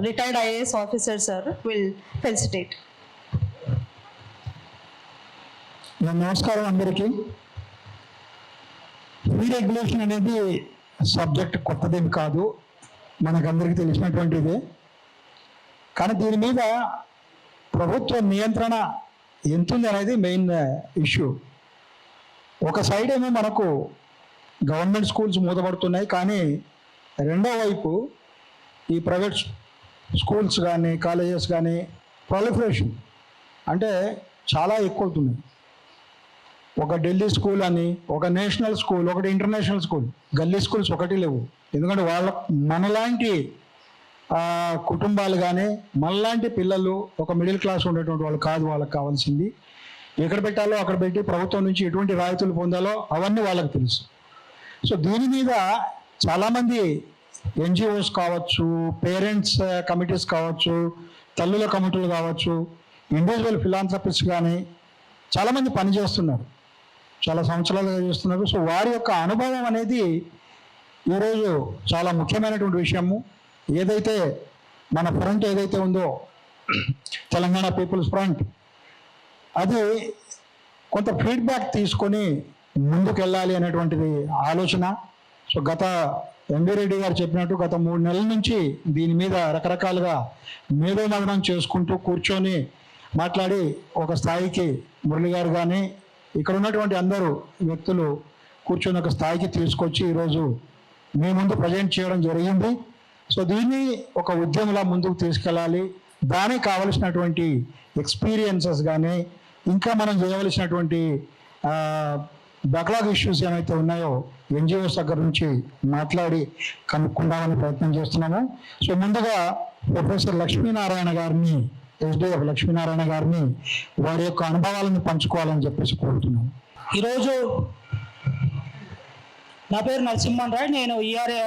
retired IAS officer sir will felicitate. నమస్కారం అందరికీ. Fee regulation అనేది సబ్జెక్ట్ కొత్తదేమి కాదు, మనకందరికీ తెలిసినటువంటిదే. కానీ దీని మీద ప్రభుత్వ నియంత్రణ ఎంతుంది అనేది మెయిన్ ఇష్యూ. ఒక సైడ్ ఏమో మనకు గవర్నమెంట్ స్కూల్స్ మూతపడుతున్నాయి, కానీ రెండో వైపు ఈ ప్రైవేట్ స్కూల్స్ కానీ కాలేజెస్ కానీ ప్రాలిఫరేషన్ అంటే చాలా ఎక్కువ అవుతున్నాయి. ఒక ఢిల్లీ స్కూల్ అని, ఒక నేషనల్ స్కూల్, ఒకటి ఇంటర్నేషనల్ స్కూల్, గల్లీ స్కూల్స్ ఒకటి లేవు. ఎందుకంటే మనలాంటి కుటుంబాలు కానీ మనలాంటి పిల్లలు ఒక మిడిల్ క్లాస్ ఉండేటువంటి వాళ్ళు కాదు. వాళ్ళకి కావాల్సింది ఎక్కడ పెట్టాలో అక్కడ పెట్టి ప్రభుత్వం నుంచి ఎటువంటి రాయితీలు పొందాలో అవన్నీ వాళ్ళకి తెలుసు. సో దీని మీద చాలామంది ఎన్జిఓస్ కావచ్చు, పేరెంట్స్ కమిటీస్ కావచ్చు, తల్లుల కమిటీలు కావచ్చు, ఇండివిజువల్ ఫిలాంథ్రపిస్ట్ కానీ చాలామంది పనిచేస్తున్నారు, చాలా సంవత్సరాలుగా చేస్తున్నారు. సో వారి యొక్క అనుభవం అనేది ఈరోజు చాలా ముఖ్యమైనటువంటి విషయము. ఏదైతే మన ఫ్రంట్ ఏదైతే ఉందో తెలంగాణ పీపుల్స్ ఫ్రంట్, అది కొంత ఫీడ్బ్యాక్ తీసుకొని ముందుకు వెళ్ళాలి అనేటువంటిది ఆలోచన. సో గత ఎంబీ రెడ్డి గారు చెప్పినట్టు గత 3 నెలల నుంచి దీని మీద రకరకాలుగా మేధోమథనం చేసుకుంటూ కూర్చొని మాట్లాడి ఒక స్థాయికి మురళి గారు కానీ ఇక్కడ ఉన్నటువంటి అందరూ వ్యక్తులు కూర్చొని ఒక స్థాయికి తీసుకొచ్చి ఈరోజు మీ ముందు ప్రజెంట్ చేయడం జరిగింది. సో దీన్ని ఒక ఉద్యమంలా ముందుకు తీసుకెళ్ళాలి. దానికి కావలసినటువంటి ఎక్స్పీరియన్సెస్ కానీ ఇంకా మనం చేయవలసినటువంటి బ్యాక్లాగ్ ఇష్యూస్ ఏమైతే ఉన్నాయో ఎన్జిఓస్ దగ్గర నుంచి మాట్లాడి కనుక్కుందామని ప్రయత్నం చేస్తున్నాము. సో ముందుగా ప్రొఫెసర్ లక్ష్మీనారాయణ గారిని, ఎస్డిఎఫ్ లక్ష్మీనారాయణ గారిని వారి యొక్క అనుభవాలను పంచుకోవాలని చెప్పేసి కోరుతున్నాను. ఈరోజు నా పేరు నరసింహన్ రాయ్, నేను ERA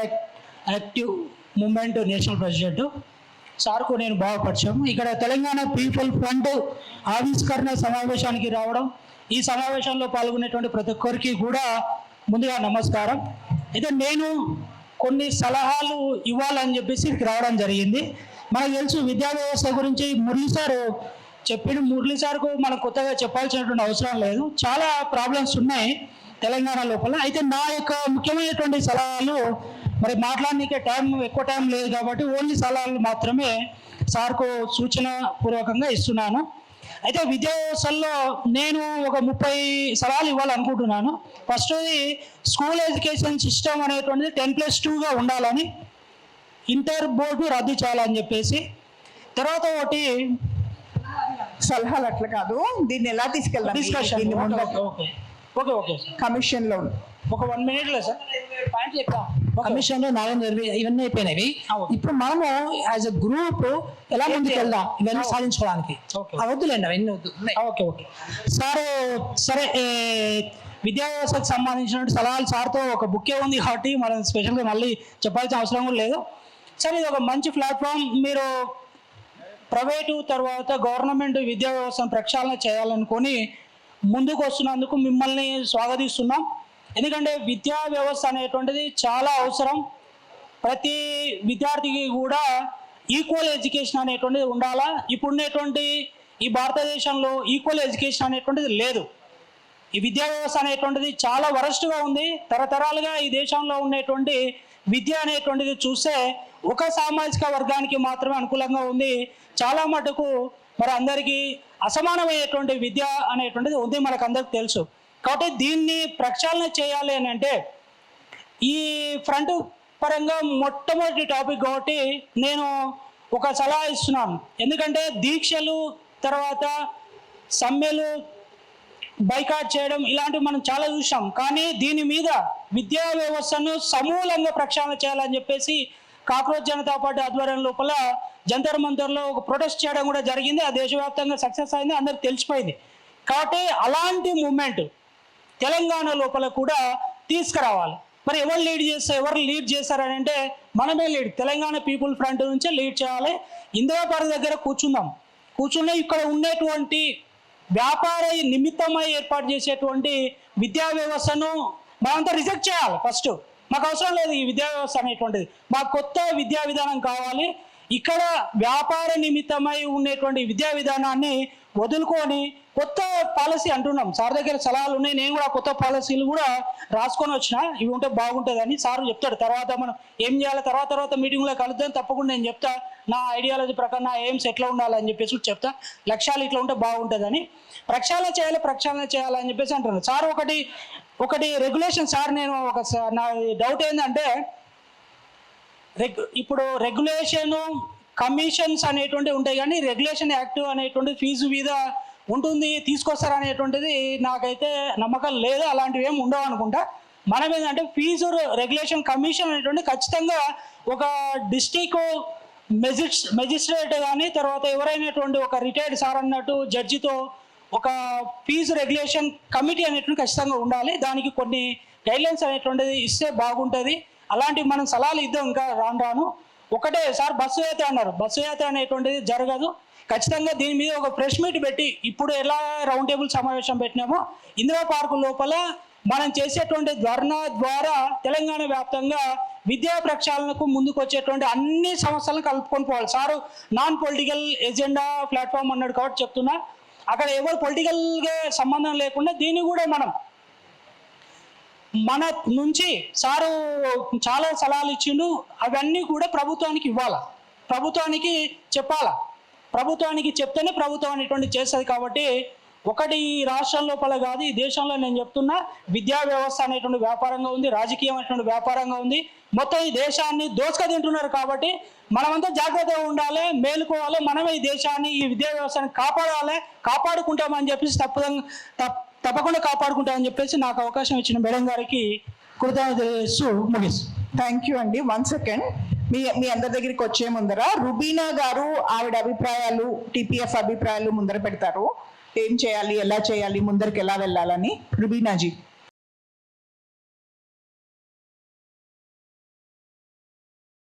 active movement national president. సార్కు నేను బాగా పరిచయం. ఇక్కడ తెలంగాణ పీపుల్ ఫ్రంట్ ఆవిష్కరణ సమావేశానికి రావడం, ఈ సమావేశంలో పాల్గొనేటువంటి ప్రతి ఒక్కరికి కూడా ముందుగా నమస్కారం. అయితే నేను కొన్ని సలహాలు ఇవ్వాలని చెప్పేసి ఇక్కడికి రావడం జరిగింది. మనకు తెలుసు విద్యా వ్యవస్థ గురించి మురళి సార్ చెప్పిన, మురళి సార్కు మనం కొత్తగా చెప్పాల్సినటువంటి అవసరం లేదు. చాలా ప్రాబ్లమ్స్ ఉన్నాయి తెలంగాణ లోపల. అయితే నా యొక్క ముఖ్యమైనటువంటి సలహాలు మరి మాట్లాడడానికి ఎక్కువ టైం లేదు కాబట్టి ఓన్లీ సలహాలు మాత్రమే సార్కు సూచన పూర్వకంగా ఇస్తున్నాను. అయితే విద్యా వ్యవస్థల్లో నేను ఒక 30 సలహాలు ఇవ్వాలనుకుంటున్నాను. ఫస్ట్ది స్కూల్ ఎడ్యుకేషన్ సిస్టమ్ అనేటువంటిది 10+2గా ఉండాలని, ఇంటర్ బోర్డు రద్దు చేయాలని చెప్పేసి. తర్వాత ఒకటి సలహాలు అట్లా కాదు, దీన్ని ఎలా తీసుకెళ్తాం డిస్కషన్. ఓకే ఓకే కమిషన్లో ఒక 1 మినిట్లో సార్ పాయింట్ చెప్తాం. కమిషన్లో ఇవన్నీ అయిపోయినవి. ఇప్పుడు మనము యాజ్ ఎ గ్రూప్ ఎలా ముందుకు వెళ్దాం ఇవన్నీ సాధించుకోవడానికి. అవద్దులేండి, అవన్నీ వద్దు. Okay okay sir. సరే, విద్యా వ్యవస్థకు సంబంధించిన సలహాలు సార్తో ఒక బుక్కే ఉంది కాబట్టి మనం స్పెషల్గా మళ్ళీ చెప్పాల్సిన అవసరం కూడా లేదు. సరే, ఇది ఒక మంచి ప్లాట్ఫామ్. మీరు ప్రైవేటు తర్వాత గవర్నమెంట్ విద్యా వ్యవస్థను ప్రక్షాళన చేయాలనుకొని ముందుకు వస్తున్నందుకు మిమ్మల్ని స్వాగతిస్తున్నాం. ఎందుకంటే విద్యా వ్యవస్థ అనేటువంటిది చాలా అవసరం. ప్రతి విద్యార్థికి కూడా ఈక్వల్ ఎడ్యుకేషన్ అనేటువంటిది ఉండాలా. ఇప్పుడున్నటువంటి ఈ భారతదేశంలో ఈక్వల్ ఎడ్యుకేషన్ అనేటువంటిది లేదు. ఈ విద్యా వ్యవస్థ అనేటువంటిది చాలా వరస్ట్గా ఉంది. తరతరాలుగా ఈ దేశంలో ఉండేటువంటి విద్య అనేటువంటిది చూస్తే ఒక సామాజిక వర్గానికి మాత్రమే అనుకూలంగా ఉంది. చాలా మటుకు మరి అందరికీ అసమానమైనటువంటి విద్య అనేటువంటిది ఉంది, మనకు అందరికి తెలుసు. కాబట్టి దీన్ని ప్రక్షాళన చేయాలి అని అంటే ఈ ఫ్రంట్ పరంగా మొట్టమొదటి టాపిక్ కాబట్టి నేను ఒక సలహా ఇస్తున్నాను. ఎందుకంటే దీక్షలు తర్వాత సమ్మెలు బైకాట్ చేయడం ఇలాంటివి మనం చాలా చూసాం. కానీ దీని మీద విద్యా వ్యవస్థను సమూలంగా ప్రక్షాళన చేయాలని చెప్పేసి కాక్రోచ్ జనతా పార్టీ ఆధ్వర్యం లోపల జంతర్ మంతర్లో ఒక ప్రొటెస్ట్ చేయడం కూడా జరిగింది. ఆ దేశవ్యాప్తంగా సక్సెస్ అయింది, అందరికి తెలిసిపోయింది. కాబట్టి అలాంటి మూమెంట్ తెలంగాణ లోపల కూడా తీసుకురావాలి. మరి ఎవరు లీడ్ చేస్తారని అంటే మనమే లీడ్, తెలంగాణ పీపుల్ ఫ్రంట్ నుంచే లీడ్ చేయాలి. ఇందిరా పార్క్ దగ్గర కూర్చుని ఇక్కడ ఉండేటువంటి వ్యాపార నిమిత్తమై ఏర్పాటు చేసేటువంటి విద్యా వ్యవస్థను మనంతా రిజెక్ట్ చేయాలి. ఫస్ట్ మాకు అవసరం లేదు ఈ విద్యా వ్యవస్థ అనేటువంటిది, మాకు కొత్త విద్యా విధానం కావాలి. ఇక్కడ వ్యాపార నిమిత్తమై ఉండేటువంటి విద్యా విధానాన్ని వదులుకొని కొత్త పాలసీ అంటున్నాం. సార్ దగ్గర సలహాలు ఉన్నాయి, నేను కూడా కొత్త పాలసీలు కూడా రాసుకొని వచ్చిన, ఇవి ఉంటే బాగుంటుందని సార్ చెప్తాడు. తర్వాత మనం ఏం చేయాలి తర్వాత మీటింగ్లో కలుద్దాం, తప్పకుండా నేను చెప్తా నా ఐడియాలజీ ప్రకారం నా ఎయిమ్స్ ఎట్లా ఉండాలని చెప్పేసి చెప్తా, లక్ష్యాలు ఇట్లా ఉంటే బాగుంటుందని. ప్రక్షాళన చేయాలని చెప్పేసి అంటున్నాను. సార్ ఒకటి రెగ్యులేషన్ సార్, నేను నా డౌట్ ఏంటంటే ఇప్పుడు రెగ్యులేషన్ కమిషన్స్ అనేటువంటివి ఉంటాయి, కానీ రెగ్యులేషన్ యాక్ట్ అనేటువంటి ఫీజు మీద ఉంటుంది, తీసుకొస్తారు అనేటువంటిది నాకైతే నమ్మకం లేదు. అలాంటివి ఏమి ఉండవు అనుకుంటా. మనం ఏంటంటే ఫీజు రెగ్యులేషన్ కమిషన్ అనేటువంటి ఖచ్చితంగా ఒక డిస్ట్రిక్ట్ మెజిస్ట్రేట్ కానీ తర్వాత ఎవరైనటువంటి ఒక రిటైర్డ్ సార్ అన్నట్టు జడ్జితో ఒక ఫీజు రెగ్యులేషన్ కమిటీ అనేటువంటి ఖచ్చితంగా ఉండాలి. దానికి కొన్ని గైడ్లైన్స్ అనేటువంటిది ఇస్తే బాగుంటుంది. అలాంటివి మనం సలహాలు ఇద్దాం ఇంకా రాను. ఒకటే సార్, బస్సు యాత్ర అన్నారు, బస్సు యాత్ర అనేటువంటిది జరగదు. ఖచ్చితంగా దీని మీద ఒక ప్రెస్ మీట్ పెట్టి, ఇప్పుడు ఎలా రౌండ్ టేబుల్ సమావేశం పెట్టినామో ఇందిరా పార్కు లోపల మనం చేసేటువంటి ధర్నా ద్వారా తెలంగాణ వ్యాప్తంగా విద్యా ప్రక్షాళనకు ముందుకు వచ్చేటువంటి అన్ని సమస్యలను కలుపుకొని పోవాలి. Sir non political agenda platform అన్నాడు కాబట్టి చెప్తున్నా, అక్కడ ఎవరు పొలిటికల్గా సంబంధం లేకుండా దీన్ని కూడా మన నుంచి సారు చాలా సలహాలు ఇచ్చిండు, అవన్నీ కూడా ప్రభుత్వానికి ఇవ్వాలా, ప్రభుత్వానికి చెప్పాలా. ప్రభుత్వానికి చెప్తేనే ప్రభుత్వం అనేటువంటి చేస్తుంది. కాబట్టి ఒకటి ఈ రాష్ట్రం లోపల కాదు, ఈ దేశంలో నేను చెప్తున్నా, విద్యా వ్యవస్థ అనేటువంటి వ్యాపారంగా ఉంది, రాజకీయం అనేటువంటి వ్యాపారంగా ఉంది. మొత్తం ఈ దేశాన్ని దోసుక తింటున్నారు. కాబట్టి మనమంతా జాగ్రత్తగా ఉండాలి, మేలుకోవాలి. మనమే ఈ దేశాన్ని, ఈ విద్యా వ్యవస్థని కాపాడుకుంటామని చెప్పేసి తప్పకుండా కాపాడుకుంటామని చెప్పేసి నాకు అవకాశం ఇచ్చిన మేడం గారికి కృతజ్ఞతలు తెలియజేస్తూ ముగిస్తాను. థ్యాంక్ యూ అండి. 1 సెకండ్, మీ అందరి దగ్గరికి వచ్చే ముందర రుబీనా గారు ఆవిడ అభిప్రాయాలు, టీపీఎఫ్ అభిప్రాయాలు ముందర పెడతారు. ఏం చేయాలి, ఎలా చేయాలి, ముందరికి ఎలా వెళ్ళాలని. రుబీనాజీ.